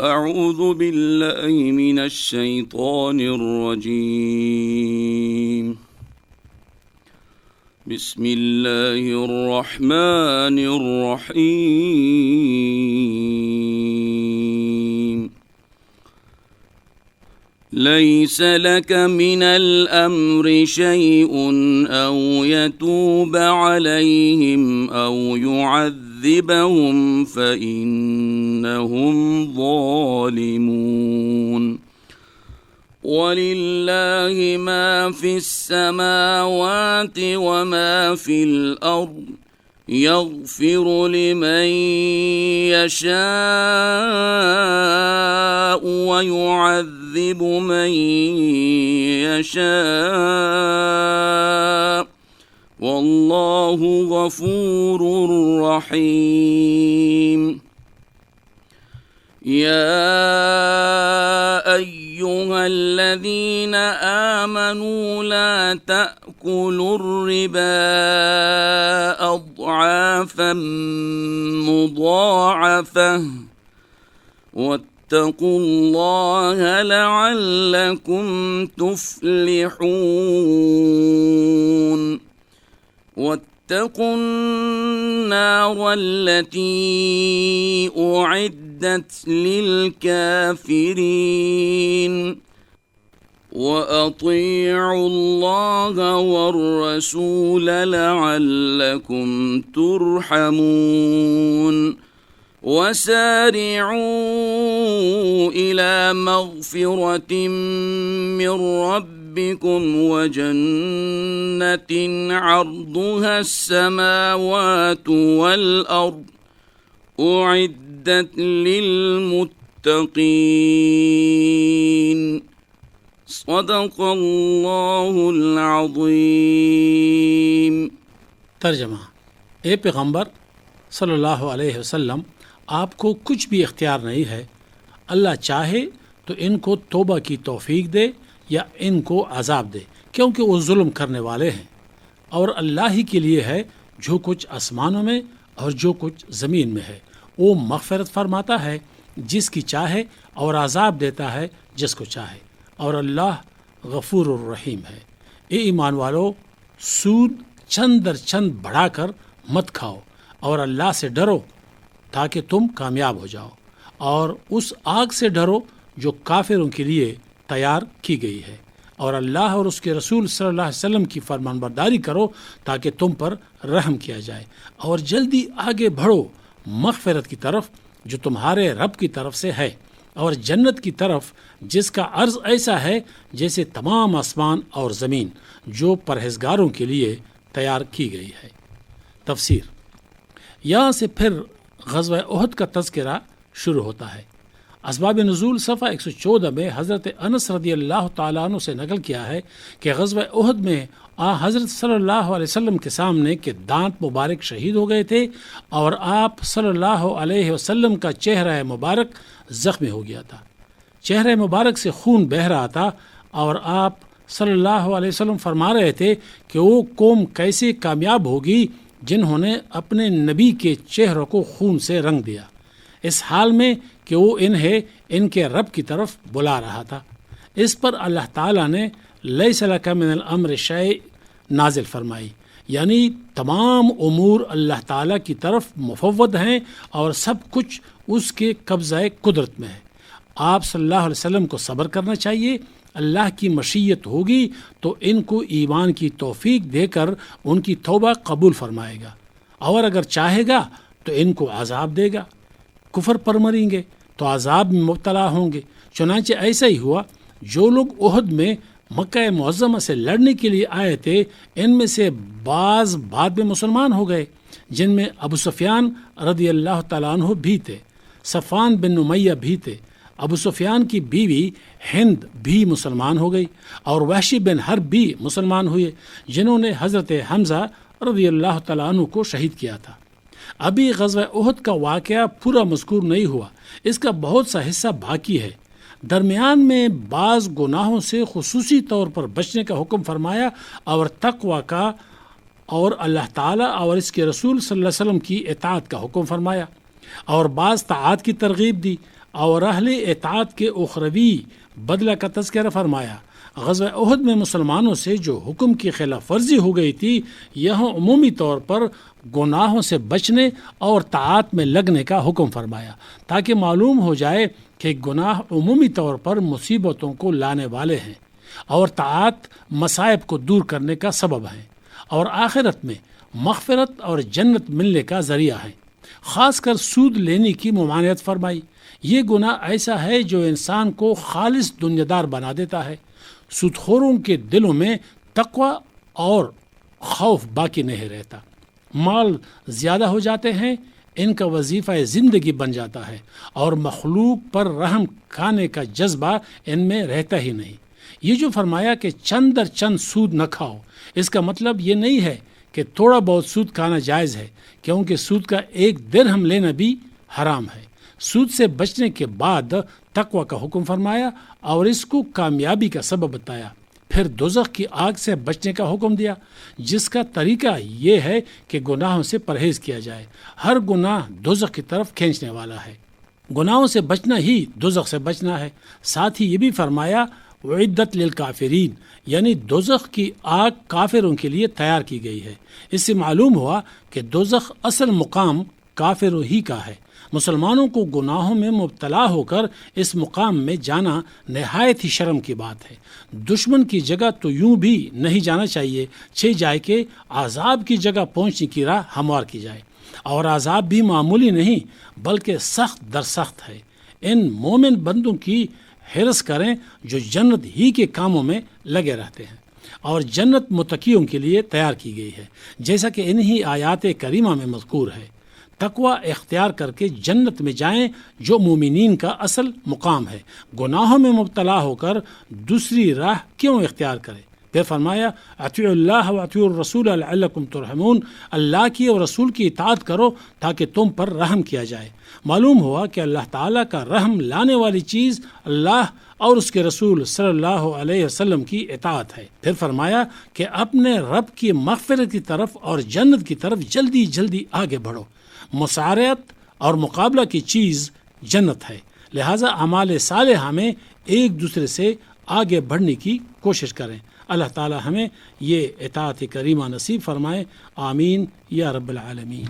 أعوذ بالله من الشيطان الرجيم. بسم الله الرحمن الرحيم. ليس لك من الأمر شيء أو يتوب عليهم أو يعذبهم فإنهم ظالمون. ولله ما في السماوات وما في الأرض يغفر لمن يشاء ويعذب من يشاء والله غفور رحيم. يا أيها الذين آمنوا لا تأكلوا الربا أضعافا مضاعفة واتقوا الله لعلكم تفلحون. واتقوا النار التي أعدت للكافرين. وأطيعوا الله والرسول لعلكم ترحمون. وسارعوا إلى مغفرة من ربكم وجنة عرضها السماوات والأرض أعدت للمتقين. صدق اللہ العظیم. ترجمہ: اے پیغمبر صلی اللہ علیہ وسلم، آپ کو کچھ بھی اختیار نہیں ہے. اللہ چاہے تو ان کو توبہ کی توفیق دے یا ان کو عذاب دے، کیونکہ وہ ظلم کرنے والے ہیں. اور اللہ ہی کے لیے ہے جو کچھ آسمانوں میں اور جو کچھ زمین میں ہے. وہ مغفرت فرماتا ہے جس کی چاہے اور عذاب دیتا ہے جس کو چاہے، اور اللہ غفور الرحیم ہے. اے ایمان والو، سود چند در چند بڑھا کر مت کھاؤ اور اللہ سے ڈرو تاکہ تم کامیاب ہو جاؤ، اور اس آگ سے ڈرو جو کافروں کے لیے تیار کی گئی ہے، اور اللہ اور اس کے رسول صلی اللہ علیہ وسلم کی فرمان برداری کرو تاکہ تم پر رحم کیا جائے، اور جلدی آگے بڑھو مغفرت کی طرف جو تمہارے رب کی طرف سے ہے، اور جنت کی طرف جس کا عرض ایسا ہے جیسے تمام آسمان اور زمین، جو پرہیزگاروں کے لیے تیار کی گئی ہے. تفسیر: یہاں سے پھر غزوہ احد کا تذکرہ شروع ہوتا ہے. اسباب نزول صفحہ 114 میں حضرت انس رضی اللہ تعالیٰ عنہ سے نقل کیا ہے کہ غزوہ احد میں حضرت صلی اللہ علیہ وسلم کے سامنے کے دانت مبارک شہید ہو گئے تھے، اور آپ صلی اللہ علیہ وسلم کا چہرہ مبارک زخمی ہو گیا تھا. چہرہ مبارک سے خون بہہ رہا تھا، اور آپ صلی اللہ علیہ وسلم فرما رہے تھے کہ وہ قوم کیسے کامیاب ہوگی جنہوں نے اپنے نبی کے چہروں کو خون سے رنگ دیا، اس حال میں کہ وہ انہیں ان کے رب کی طرف بلا رہا تھا. اس پر اللہ تعالیٰ نے لیس لک من الامر شیء نازل فرمائی، یعنی تمام امور اللہ تعالیٰ کی طرف مفوض ہیں اور سب کچھ اس کے قبضہ قدرت میں ہے. آپ صلی اللہ علیہ وسلم کو صبر کرنا چاہیے. اللہ کی مشیت ہوگی تو ان کو ایمان کی توفیق دے کر ان کی توبہ قبول فرمائے گا، اور اگر چاہے گا تو ان کو عذاب دے گا. کفر پر مریں گے تو عذاب میں مبتلا ہوں گے. چنانچہ ایسا ہی ہوا. جو لوگ احد میں مکہ معظمہ سے لڑنے کے لیے آئے تھے، ان میں سے بعض بعد میں مسلمان ہو گئے، جن میں ابو سفیان رضی اللہ تعالیٰ عنہ بھی تھے، صفوان بن امیہ بھی تھے. ابو سفیان کی بیوی ہند بھی مسلمان ہو گئی، اور وحشی بن حرب بھی مسلمان ہوئے، جنہوں نے حضرت حمزہ رضی اللہ تعالیٰ عنہ کو شہید کیا تھا. ابھی غزوہ احد کا واقعہ پورا مذکور نہیں ہوا، اس کا بہت سا حصہ باقی ہے. درمیان میں بعض گناہوں سے خصوصی طور پر بچنے کا حکم فرمایا، اور تقوی کا اور اللہ تعالیٰ اور اس کے رسول صلی اللہ علیہ وسلم کی اطاعت کا حکم فرمایا، اور بعض طاعات کی ترغیب دی، اور اہل اطاعت کے اخروی بدلہ کا تذکرہ فرمایا۔ غزوہ احد میں مسلمانوں سے جو حکم کی خلاف ورزی ہو گئی تھی، یہاں عمومی طور پر گناہوں سے بچنے اور طاعت میں لگنے کا حکم فرمایا، تاکہ معلوم ہو جائے کہ گناہ عمومی طور پر مصیبتوں کو لانے والے ہیں اور طاعت مصائب کو دور کرنے کا سبب ہیں اور آخرت میں مغفرت اور جنت ملنے کا ذریعہ ہے۔ خاص کر سود لینے کی ممانعت فرمائی۔ یہ گناہ ایسا ہے جو انسان کو خالص دنیا دار بنا دیتا ہے۔ سود خوروں کے دلوں میں تقوی اور خوف باقی نہیں رہتا، مال زیادہ ہو جاتے ہیں، ان کا وظیفہ زندگی بن جاتا ہے اور مخلوق پر رحم کھانے کا جذبہ ان میں رہتا ہی نہیں۔ یہ جو فرمایا کہ چند در چند سود نہ کھاؤ، اس کا مطلب یہ نہیں ہے کہ تھوڑا بہت سود کھانا جائز ہے، کیونکہ سود کا 1 درہم لینا بھی حرام ہے۔ سود سے بچنے کے بعد تقوی کا حکم فرمایا اور اس کو کامیابی کا سبب بتایا۔ پھر دوزخ کی آگ سے بچنے کا حکم دیا، جس کا طریقہ یہ ہے کہ گناہوں سے پرہیز کیا جائے۔ ہر گناہ دوزخ کی طرف کھینچنے والا ہے، گناہوں سے بچنا ہی دوزخ سے بچنا ہے۔ ساتھ ہی یہ بھی فرمایا وعدت للکافرین، یعنی دوزخ کی آگ کافروں کے لیے تیار کی گئی ہے۔ اس سے معلوم ہوا کہ دوزخ اصل مقام کافروں ہی کا ہے۔ مسلمانوں کو گناہوں میں مبتلا ہو کر اس مقام میں جانا نہایت ہی شرم کی بات ہے۔ دشمن کی جگہ تو یوں بھی نہیں جانا چاہیے، جائے کہ عذاب کی جگہ پہنچنے کی راہ ہموار کی جائے، اور عذاب بھی معمولی نہیں بلکہ سخت در سخت ہے۔ ان مومن بندوں کی حرص کریں جو جنت ہی کے کاموں میں لگے رہتے ہیں، اور جنت متقیوں کے لیے تیار کی گئی ہے، جیسا کہ انہی آیات کریمہ میں مذکور ہے۔ تقوی اختیار کر کے جنت میں جائیں جو مومنین کا اصل مقام ہے۔ گناہوں میں مبتلا ہو کر دوسری راہ کیوں اختیار کرے؟ پھر فرمایا اطیعوا اللہ واطیعوا الرسول لعلکم ترحمون، اللہ کی اور رسول کی اطاعت کرو تاکہ تم پر رحم کیا جائے۔ معلوم ہوا کہ اللہ تعالیٰ کا رحم لانے والی چیز اللہ اور اس کے رسول صلی اللہ علیہ وسلم کی اطاعت ہے۔ پھر فرمایا کہ اپنے رب کی مغفرت کی طرف اور جنت کی طرف جلدی جلدی آگے بڑھو۔ مسارعت اور مقابلہ کی چیز جنت ہے، لہٰذا اعمال صالحہ میں ایک دوسرے سے آگے بڑھنے کی کوشش کریں۔ اللہ تعالی ہمیں یہ اطاعت کریمہ نصیب فرمائے، آمین یا رب العالمین۔